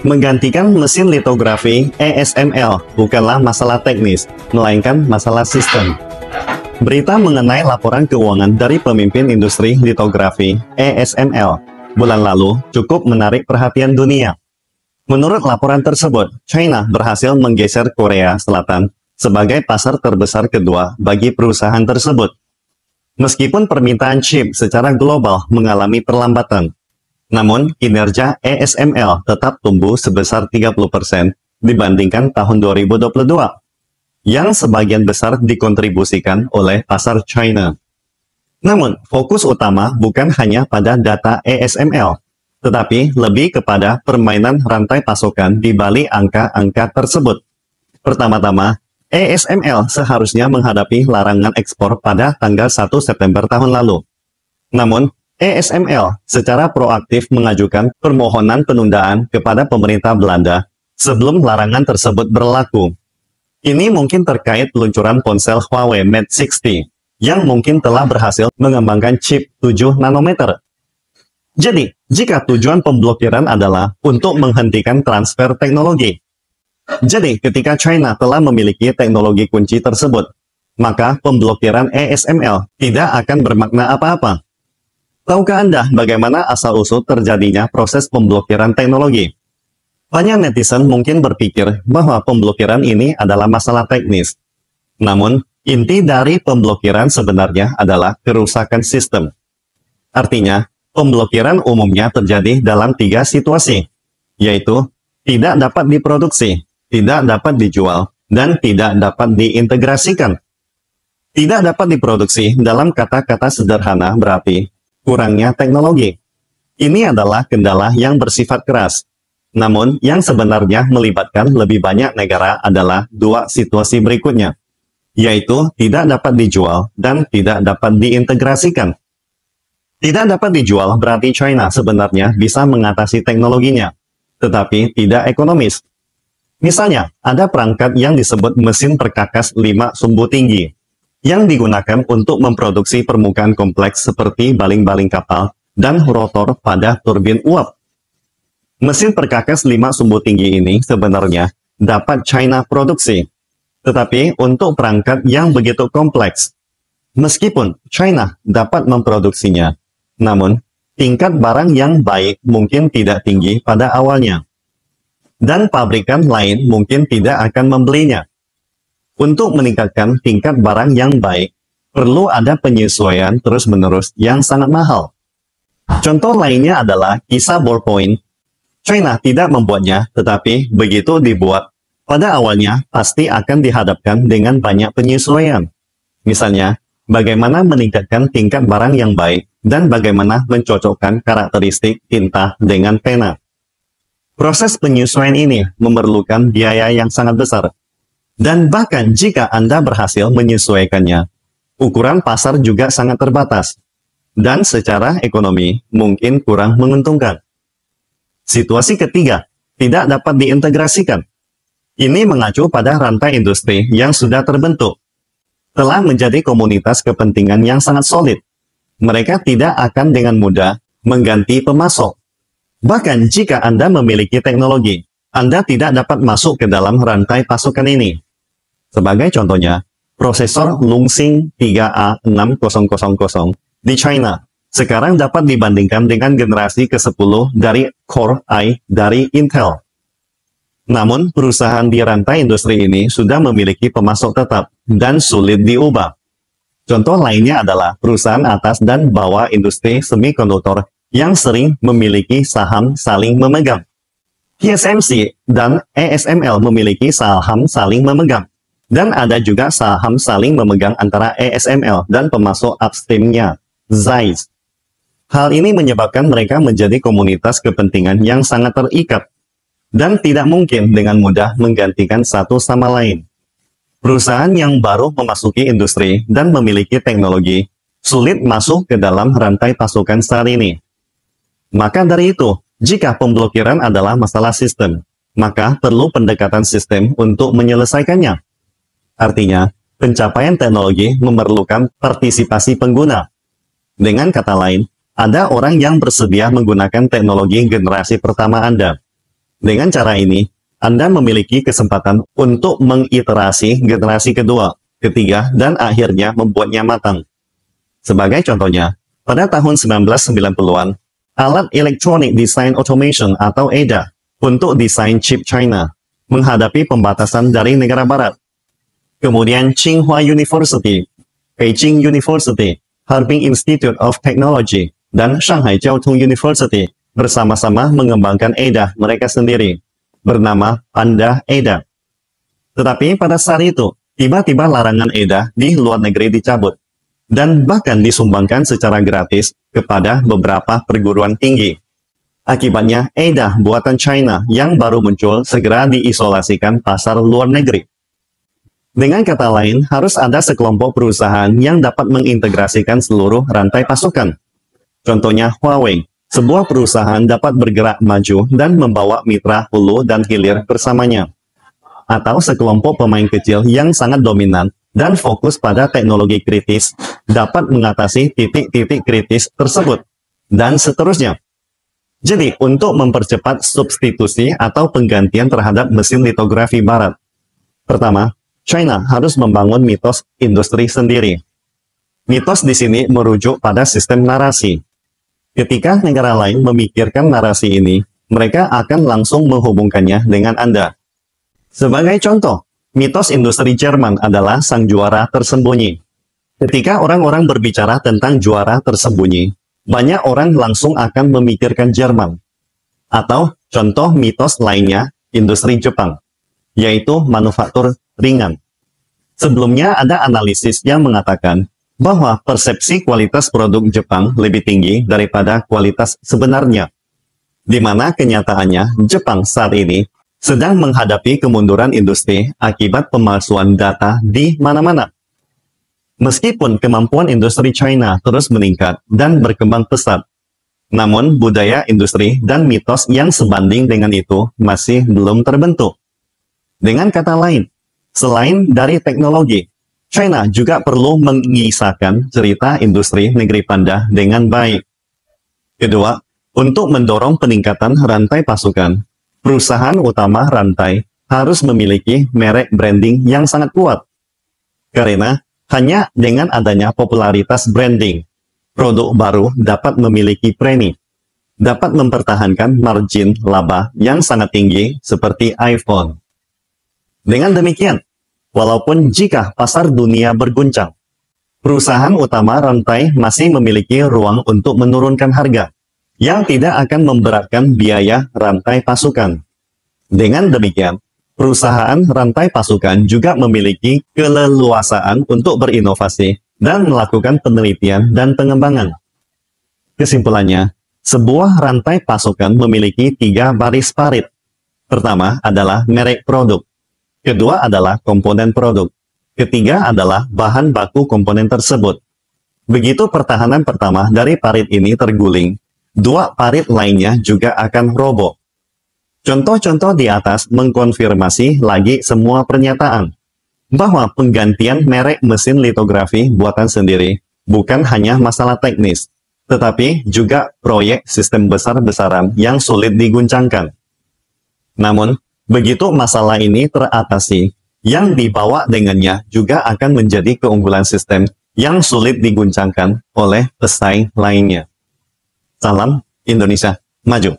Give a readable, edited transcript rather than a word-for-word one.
Menggantikan mesin litografi ESML bukanlah masalah teknis, melainkan masalah sistem. Berita mengenai laporan keuangan dari pemimpin industri litografi ESML bulan lalu cukup menarik perhatian dunia. Menurut laporan tersebut, China berhasil menggeser Korea Selatan sebagai pasar terbesar kedua bagi perusahaan tersebut. Meskipun permintaan chip secara global mengalami perlambatan, namun kinerja ESML tetap tumbuh sebesar 30% dibandingkan tahun 2022, yang sebagian besar dikontribusikan oleh pasar China. Namun, fokus utama bukan hanya pada data ESML, tetapi lebih kepada permainan rantai pasokan di balik angka-angka tersebut. Pertama-tama, ESML seharusnya menghadapi larangan ekspor pada tanggal 1 September tahun lalu. Namun, ESML secara proaktif mengajukan permohonan penundaan kepada pemerintah Belanda sebelum larangan tersebut berlaku. Ini mungkin terkait peluncuran ponsel Huawei Mate 60 yang mungkin telah berhasil mengembangkan chip 7 nanometer. Jadi, jika tujuan pemblokiran adalah untuk menghentikan transfer teknologi, jadi ketika China telah memiliki teknologi kunci tersebut, maka pemblokiran ESML tidak akan bermakna apa-apa. Tahukah Anda bagaimana asal-usul terjadinya proses pemblokiran teknologi? Banyak netizen mungkin berpikir bahwa pemblokiran ini adalah masalah teknis. Namun, inti dari pemblokiran sebenarnya adalah kerusakan sistem. Artinya, pemblokiran umumnya terjadi dalam 3 situasi, yaitu tidak dapat diproduksi, tidak dapat dijual, dan tidak dapat diintegrasikan. Tidak dapat diproduksi dalam kata-kata sederhana berarti kurangnya teknologi. Ini adalah kendala yang bersifat keras. Namun, yang sebenarnya melibatkan lebih banyak negara adalah 2 situasi berikutnya, yaitu tidak dapat dijual dan tidak dapat diintegrasikan. Tidak dapat dijual berarti China sebenarnya bisa mengatasi teknologinya, tetapi tidak ekonomis. Misalnya, ada perangkat yang disebut mesin perkakas 5 sumbu tinggi, yang digunakan untuk memproduksi permukaan kompleks seperti baling-baling kapal dan rotor pada turbin uap. Mesin perkakas 5 sumbu tinggi ini sebenarnya dapat China produksi, tetapi untuk perangkat yang begitu kompleks. Meskipun China dapat memproduksinya, namun tingkat barang yang baik mungkin tidak tinggi pada awalnya, dan pabrikan lain mungkin tidak akan membelinya. Untuk meningkatkan tingkat barang yang baik, perlu ada penyesuaian terus-menerus yang sangat mahal. Contoh lainnya adalah kisah ballpoint. China tidak membuatnya, tetapi begitu dibuat, pada awalnya pasti akan dihadapkan dengan banyak penyesuaian. Misalnya, bagaimana meningkatkan tingkat barang yang baik, dan bagaimana mencocokkan karakteristik tinta dengan pena. Proses penyesuaian ini memerlukan biaya yang sangat besar. Dan bahkan jika Anda berhasil menyesuaikannya, ukuran pasar juga sangat terbatas. Dan secara ekonomi mungkin kurang menguntungkan. Situasi ketiga, tidak dapat diintegrasikan. Ini mengacu pada rantai industri yang sudah terbentuk. Telah menjadi komunitas kepentingan yang sangat solid. Mereka tidak akan dengan mudah mengganti pemasok. Bahkan jika Anda memiliki teknologi, Anda tidak dapat masuk ke dalam rantai pasokan ini. Sebagai contohnya, prosesor Lungsing 3A6000 di China sekarang dapat dibandingkan dengan generasi ke-10 dari Core i dari Intel. Namun, perusahaan di rantai industri ini sudah memiliki pemasok tetap dan sulit diubah. Contoh lainnya adalah perusahaan atas dan bawah industri semikonduktor yang sering memiliki saham saling memegang. TSMC dan ESML memiliki saham saling memegang. Dan ada juga saham saling memegang antara ESML dan pemasok upstreamnya, ZEISS. Hal ini menyebabkan mereka menjadi komunitas kepentingan yang sangat terikat, dan tidak mungkin dengan mudah menggantikan satu sama lain. Perusahaan yang baru memasuki industri dan memiliki teknologi, sulit masuk ke dalam rantai pasokan saat ini. Maka dari itu, jika pemblokiran adalah masalah sistem, maka perlu pendekatan sistem untuk menyelesaikannya. Artinya, pencapaian teknologi memerlukan partisipasi pengguna. Dengan kata lain, ada orang yang bersedia menggunakan teknologi generasi pertama Anda. Dengan cara ini, Anda memiliki kesempatan untuk mengiterasi generasi kedua, ketiga, dan akhirnya membuatnya matang. Sebagai contohnya, pada tahun 1990-an, alat Electronic Design Automation atau EDA untuk desain chip China menghadapi pembatasan dari negara barat. Kemudian Tsinghua University, Beijing University, Harbin Institute of Technology, dan Shanghai Jiaotong University bersama-sama mengembangkan EDA mereka sendiri, bernama Panda EDA. Tetapi pada saat itu, tiba-tiba larangan EDA di luar negeri dicabut, dan bahkan disumbangkan secara gratis kepada beberapa perguruan tinggi. Akibatnya, EDA buatan China yang baru muncul segera diisolasikan pasar luar negeri. Dengan kata lain, harus ada sekelompok perusahaan yang dapat mengintegrasikan seluruh rantai pasokan. Contohnya Huawei, sebuah perusahaan dapat bergerak maju dan membawa mitra hulu dan hilir bersamanya. Atau sekelompok pemain kecil yang sangat dominan dan fokus pada teknologi kritis dapat mengatasi titik-titik kritis tersebut, dan seterusnya. Jadi, untuk mempercepat substitusi atau penggantian terhadap mesin litografi barat, pertama, China harus membangun mitos industri sendiri. Mitos di sini merujuk pada sistem narasi. Ketika negara lain memikirkan narasi ini, mereka akan langsung menghubungkannya dengan Anda. Sebagai contoh, mitos industri Jerman adalah sang juara tersembunyi. Ketika orang-orang berbicara tentang juara tersembunyi, banyak orang langsung akan memikirkan Jerman. Atau contoh mitos lainnya, industri Jepang, yaitu manufaktur ringan. Sebelumnya ada analisis yang mengatakan bahwa persepsi kualitas produk Jepang lebih tinggi daripada kualitas sebenarnya, di mana kenyataannya Jepang saat ini sedang menghadapi kemunduran industri akibat pemalsuan data di mana-mana. Meskipun kemampuan industri China terus meningkat dan berkembang pesat, namun budaya industri dan mitos yang sebanding dengan itu masih belum terbentuk. Dengan kata lain, selain dari teknologi, China juga perlu mengisahkan cerita industri negeri Panda dengan baik. Kedua, untuk mendorong peningkatan rantai pasukan, perusahaan utama rantai harus memiliki merek branding yang sangat kuat. Karena hanya dengan adanya popularitas branding, produk baru dapat memiliki premi, dapat mempertahankan margin laba yang sangat tinggi seperti iPhone. Dengan demikian, walaupun jika pasar dunia berguncang, perusahaan utama rantai masih memiliki ruang untuk menurunkan harga, yang tidak akan memberatkan biaya rantai pasukan. Dengan demikian, perusahaan rantai pasukan juga memiliki keleluasaan untuk berinovasi dan melakukan penelitian dan pengembangan. Kesimpulannya, sebuah rantai pasukan memiliki 3 baris parit. Pertama adalah merek produk. Kedua adalah komponen produk. Ketiga adalah bahan baku komponen tersebut. Begitu pertahanan pertama dari parit ini terguling, 2 parit lainnya juga akan roboh. Contoh-contoh di atas mengkonfirmasi lagi semua pernyataan bahwa penggantian merek mesin litografi buatan sendiri bukan hanya masalah teknis, tetapi juga proyek sistem besar-besaran yang sulit diguncangkan. Namun, begitu masalah ini teratasi, yang dibawa dengannya juga akan menjadi keunggulan sistem yang sulit diguncangkan oleh pesaing lainnya. Salam Indonesia Maju!